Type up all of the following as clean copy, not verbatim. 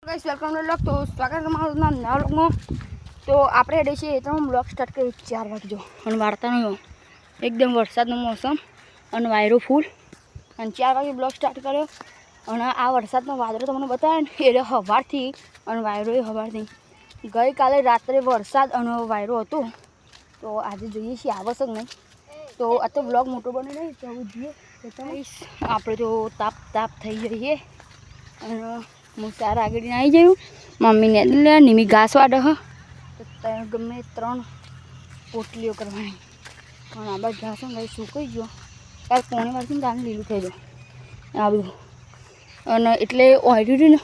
Guys welcome to vlog. तो स्वागत है તમારું નવા વ્લોગમાં। તો આપણે હેડે છીએ તો વ્લોગ સ્ટાર્ટ કરી 4 વાગે જો અને વાર્તા નહીં એકદમ વરસાદનો મોસમ અને વાયરો ફૂલ અને 4 વાગે વ્લોગ સ્ટાર્ટ કર્યો અને આ વરસાદનો વાદળો તમને બતાવે ને એટલે હવારથી અને વાયરો એ હવારથી ગઈકાલે રાત્રે વરસાદ અને વાયરો હતો તો આજે જોઈએ છીએ આવશે કે નહીં। તો આ તો વ્લોગ મોટો બની નહીં તો હવે જોઈએ આપણે તો તાપ થઈ જઈએ અને હું સારા આગળ આવી જયું મમ્મીને લે નિમી ઘાસ વાડે હ તો ગમે 3 પોટલીઓ કરવાની પણ આ બધા ઘાસ ને સુકાઈ ગયો ત્યારે પોણી વાળથી દાન લીલું થઈ ગયું આવ્યું અને એટલે ઓર્ડર ને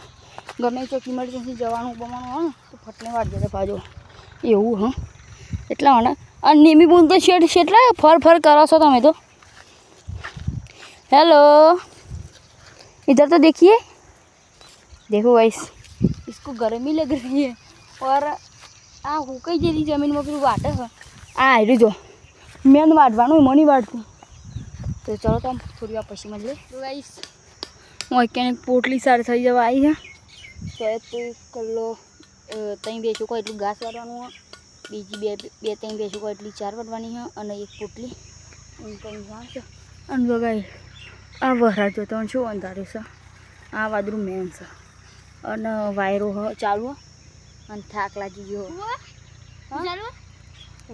ગમે ચોક ઇમરજન્સી જવાનું બમવાનું હોય ને તો ફટને વાળ જતા પાજો એવું હ એટલા મને અને નિમી બોલ તો શેઠ એટલા ફર કરો છો તમે તો। हेलो इधर तो देखिए, देखो गाइस इसको गर्मी लग रही है और आ हो कई जरी जमीन में फिर वाटे है आ रे जो मैं वाटवाणु मनी वाटती तो चलो तो हम थोड़ी વાર પછી મળીએ। तो गाइस હું એક પોટલી સાર થઈ જવા આવી છે તો એક કિલો ત્રણ બેસું કોઈ એટલું ઘાસ વાળવાનું બીજી બે ત્રણ બેસું કોઈ એટલી 4 વાટવાની છે અને એક પોટલી કંઈ ઘાસ અને બગાઈ આ વરા જો તો શું અંધારે છે આ વાદળું મેન છે અને વાયરો ચાલુ અને થાક લાગી ગયો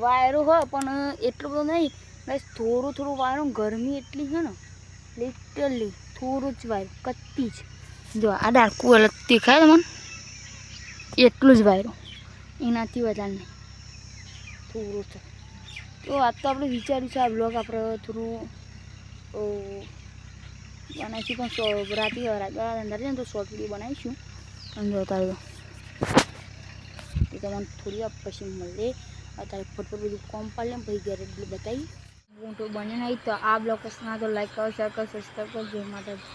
વાયરો હોય પણ એટલું બધું નહીં બસ થોડું વાયરો ગરમી એટલી છે ને લિટરલી થોડું જ વાયરો કત્તી જ જો આ ડાકું અલગ દેખાય તમને એટલું જ વાયરો એનાથી વધારે નહીં થોડું છે। તો આજ તો આપણે વિચાર્યું છે આ બ્લોગ આપણે થોડું બનાવીશું પણ રાતે અંદર છે ને તો શોર્ટ વિડીયો બનાવીશું અને જોતા રહ્યો તો તમને થોડી વાર પછી મળે અત્યારે ફટફટ બધું કોમ પાડે ને પછી ઘરે બધું બતાવી હું તો બને નહીં તો આ બ્લોગ પસંદ આવે તો લાઈક કરો શેર કરો સબસ્ક્રાઈબ કરો જય માતાજી।